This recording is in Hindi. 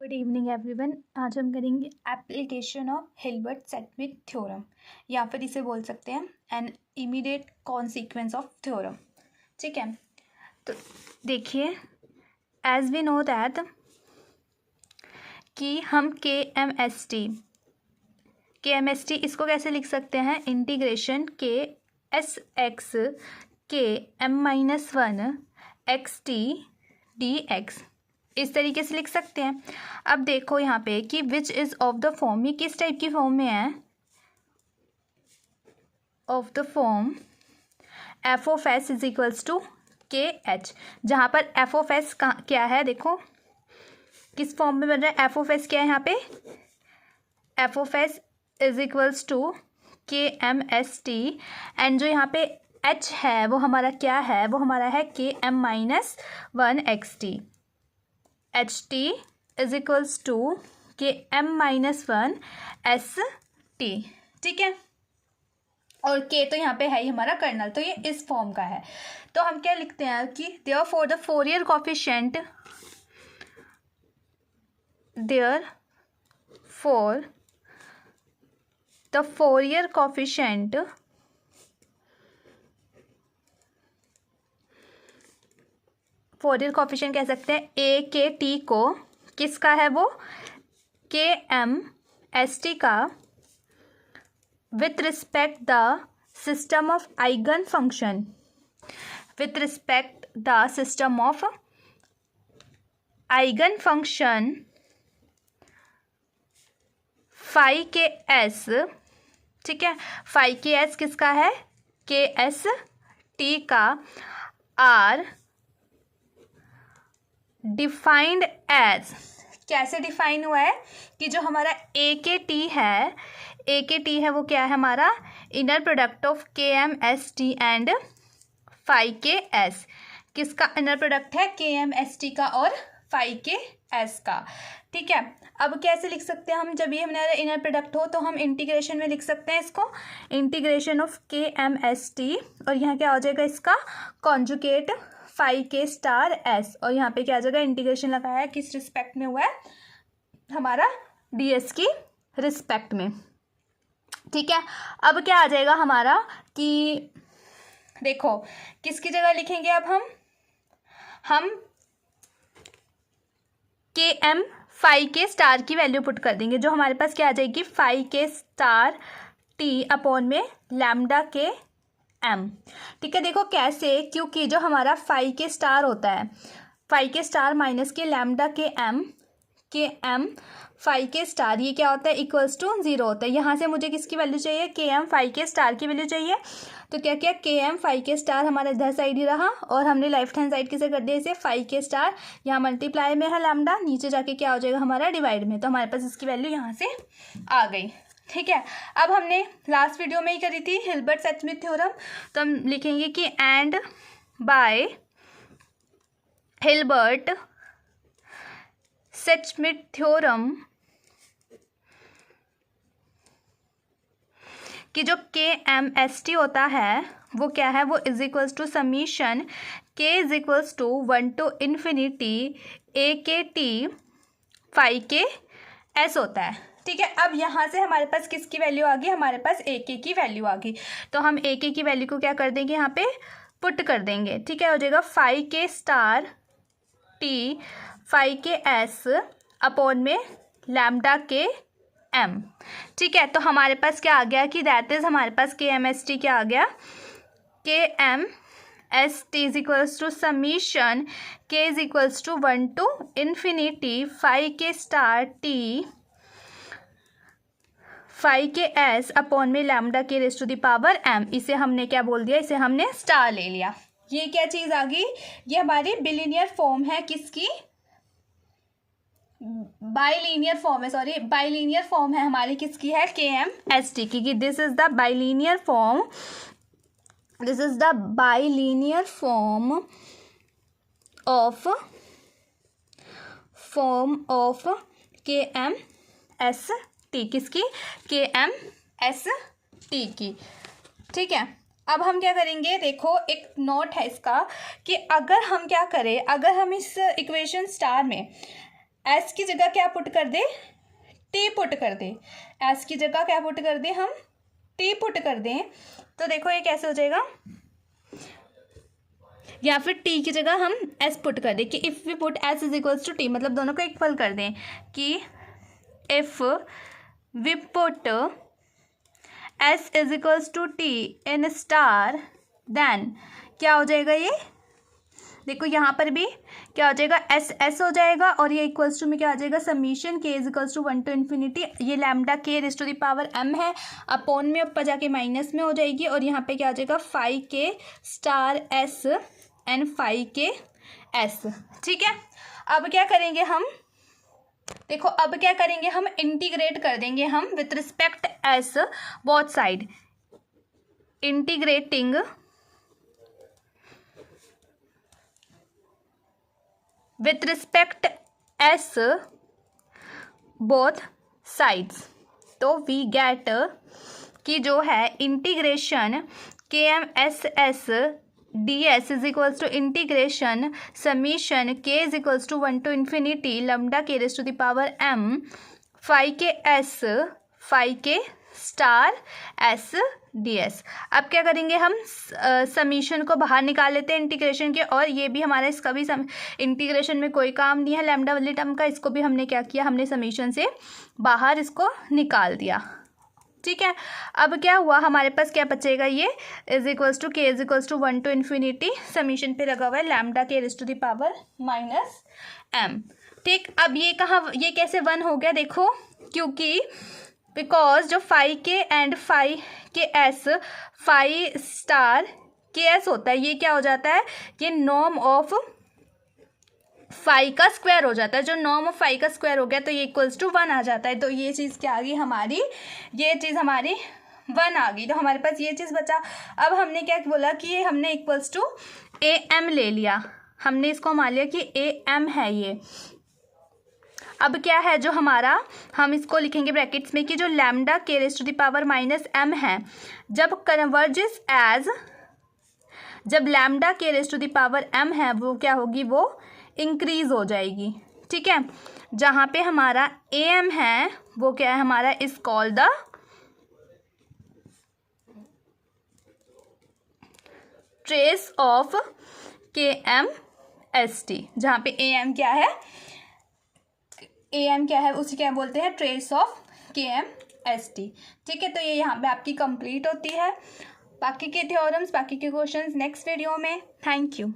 Good evening everyone. आज हम करेंगे एप्लीकेशन ऑफ हिल्बर्ट सेटमिथ थ्योरम, या फिर इसे बोल सकते हैं an immediate consequence of theorem. ठीक है, तो देखिए, एज वी नो दैट कि हम के एम एस टी इसको कैसे लिख सकते हैं, integration k s x k M minus one x t d x, इस तरीके से लिख सकते हैं। अब देखो यहाँ पे कि which is of the form, ये किस टाइप की फॉर्म में है, of the form f of s is equals to k h, जहाँ पर एफ ऑफ एस क्या है, देखो किस फॉर्म में बन रहा है। एफ ऑफ एस क्या है यहाँ पे, f of s is equals to के एम एस टी, एंड जो यहाँ पे एच है वो हमारा क्या है, वो हमारा है के M minus one x T. H T is equals to के M minus one S T. ठीक है, और के तो यहाँ पे है ही हमारा कर्नल, तो ये इस फॉर्म का है। तो हम क्या लिखते हैं कि therefore the Fourier coefficient, therefore the Fourier coefficient Fourier coefficient कह सकते हैं ए के टी को, किसका है वो, के एम एस टी का, with respect the system of eigen function, with respect the system of eigen function phi के एस। ठीक है, फाई के एस किसका है, के एस टी का, आर डिफाइंड एज, कैसे डिफाइन हुआ है कि जो हमारा ए के टी है, ए के टी है वो क्या है हमारा, inner product of k M S t and phi के एस। किसका इनर प्रोडक्ट है, के एम एस टी का और फाई के एस का। ठीक है, अब कैसे लिख सकते हैं हम, जब ये हमारा इनर प्रोडक्ट हो तो हम इंटीग्रेशन में लिख सकते हैं इसको, integration of k M S T, और यहाँ क्या हो जाएगा इसका conjugate phi K star S, और यहाँ पे क्या आ जाएगा, इंटीग्रेशन लगाया है किस रिस्पेक्ट में हुआ है, हमारा डी एस की रिस्पेक्ट में। ठीक है, अब क्या आ जाएगा हमारा कि देखो किसकी जगह लिखेंगे, अब हम के एम फाई के स्टार की वैल्यू पुट कर देंगे, जो हमारे पास क्या आ जाएगी, phi K star T upon में लैम्डा के एम। ठीक है, देखो कैसे, क्योंकि जो हमारा फाई के स्टार होता है, फाई के स्टार माइनस के लैम्डा के एम फाई के स्टार, ये क्या होता है, इक्वल्स टू जीरो होता है। यहाँ से मुझे किसकी वैल्यू चाहिए, के एम फाई के स्टार की वैल्यू चाहिए, तो क्या क्या के एम फाई के स्टार हमारा इधर साइड ही रहा, और हमने लेफ्ट हैंड साइड किसे कर दिया, इसे फाई के स्टार, यहाँ मल्टीप्लाई में है लैम्डा, नीचे जाके क्या हो जाएगा हमारा डिवाइड में, तो हमारे पास इसकी वैल्यू यहाँ से आ गई। ठीक है, अब हमने लास्ट वीडियो में ही करी थी हिल्बर्ट सेटमिथ थ्योरम, तो हम लिखेंगे कि एंड बाय हिल्बर्ट सेटमिथ थ्योरम कि जो के एम एस टी होता है वो क्या है, वो इज इक्वल्स टू समीशन के is equals to one to infinity A K T phi के एस होता है। ठीक है, अब यहाँ से हमारे पास किसकी वैल्यू आ गई, हमारे पास ए के की वैल्यू आ गई, तो हम ए के की वैल्यू को क्या कर देंगे, यहाँ पे पुट कर देंगे। ठीक है, हो जाएगा phi K star T phi के एस अपॉन में लैम्डा के एम। ठीक है, तो हमारे पास क्या आ गया कि दैट इज हमारे पास के एम एस टी क्या आ गया, K M S T is equals to summation के is equals to one to infinity phi K star T phi के एस अपॉन में lambda K raise to the power M. इसे हमने क्या बोल दिया, इसे हमने स्टार ले लिया। ये क्या चीज़ आ गई, ये हमारी बिलिनियर फॉर्म है, किसकी, बाइलिनियर फॉर्म है, सॉरी बाइलिनियर फॉर्म है हमारी, किसकी है, के एम एस टी की। This is the bilinear form, this is the bilinear form of k M S T, किसकी, के एम एस टी की। ठीक है, अब हम क्या करेंगे, देखो एक नोट है इसका कि अगर हम क्या करें, अगर हम इस इक्वेशन स्टार में एस की जगह क्या पुट कर दे, टी पुट कर दे, एस की जगह क्या पुट कर दे, हम टी पुट कर दें, तो देखो ये कैसे हो जाएगा, या फिर टी की जगह हम एस पुट कर दें कि if we put s is equals to t, मतलब दोनों को इक्वल कर दें कि if we put s is equals to t in star, then क्या हो जाएगा, ये देखो यहाँ पर भी क्या हो जाएगा, एस एस हो जाएगा और ये इक्वल्स टू में क्या आ जाएगा, समीशन के is equals to 1 to infinity, ये लैम्डा के raise to the power m है, अपॉन में ऊपर जाके माइनस में हो जाएगी और यहाँ पे क्या आ जाएगा, phi K star S and phi के एस। ठीक है, अब क्या करेंगे हम, देखो अब क्या करेंगे हम, इंटीग्रेट कर देंगे हम with respect S both side, integrating with respect S both sides, तो वी गेट कि जो है integration K M S S D S is equals to integration summation के is equals to 1 to infinity lambda के raise to the power m phi के S phi K star S D S. अब क्या करेंगे हम, समीशन को बाहर निकाल लेते हैं इंटीग्रेशन के, और ये भी हमारा इसका भी इंटीग्रेशन में कोई काम नहीं है लैम्डा वाली टर्म का, इसको भी हमने क्या किया, हमने समीशन से बाहर इसको निकाल दिया। ठीक है, अब क्या हुआ, हमारे पास क्या बचेगा, ये is equals to k is equals to 1 to infinity summation पे लगा हुआ है लैम्डा के raise to the power minus m। ठीक, अब ये कहाँ, ये कैसे 1 हो गया, देखो क्योंकि बिकॉज जो फाई के एंड फाई के एस फाई स्टार के एस होता है, ये क्या हो जाता है, ये नॉर्म ऑफ फाई का स्क्वायर हो जाता है, जो नॉर्म ऑफ फाई का स्क्वायर हो गया तो ये इक्वल्स टू 1 आ जाता है, तो ये चीज़ क्या आ गई हमारी, ये चीज़ हमारी 1 आ गई, तो हमारे पास ये चीज़ बचा। अब हमने क्या बोला कि ये हमने इक्वल्स टू ए एम ले लिया, हमने इसको मान लिया कि ए एम है ये। अब क्या है जो हमारा, हम इसको लिखेंगे ब्रैकेट्स में कि जो लैम्डा के raise to the power minus m है, जब कन्वर्जेस एज, जब लैम्डा के raise to the power m है वो क्या होगी, वो इंक्रीज हो जाएगी। ठीक है, जहाँ पे हमारा am है वो क्या है हमारा, is called the trace of KMST, जहाँ पे am क्या है, am क्या है उसे क्या बोलते हैं, ट्रेस ऑफ KMST। ठीक है, तो ये यहाँ पे आपकी कंप्लीट होती है, बाकी के थ्योरम्स, बाकी के क्वेश्चंस नेक्स्ट वीडियो में। Thank you.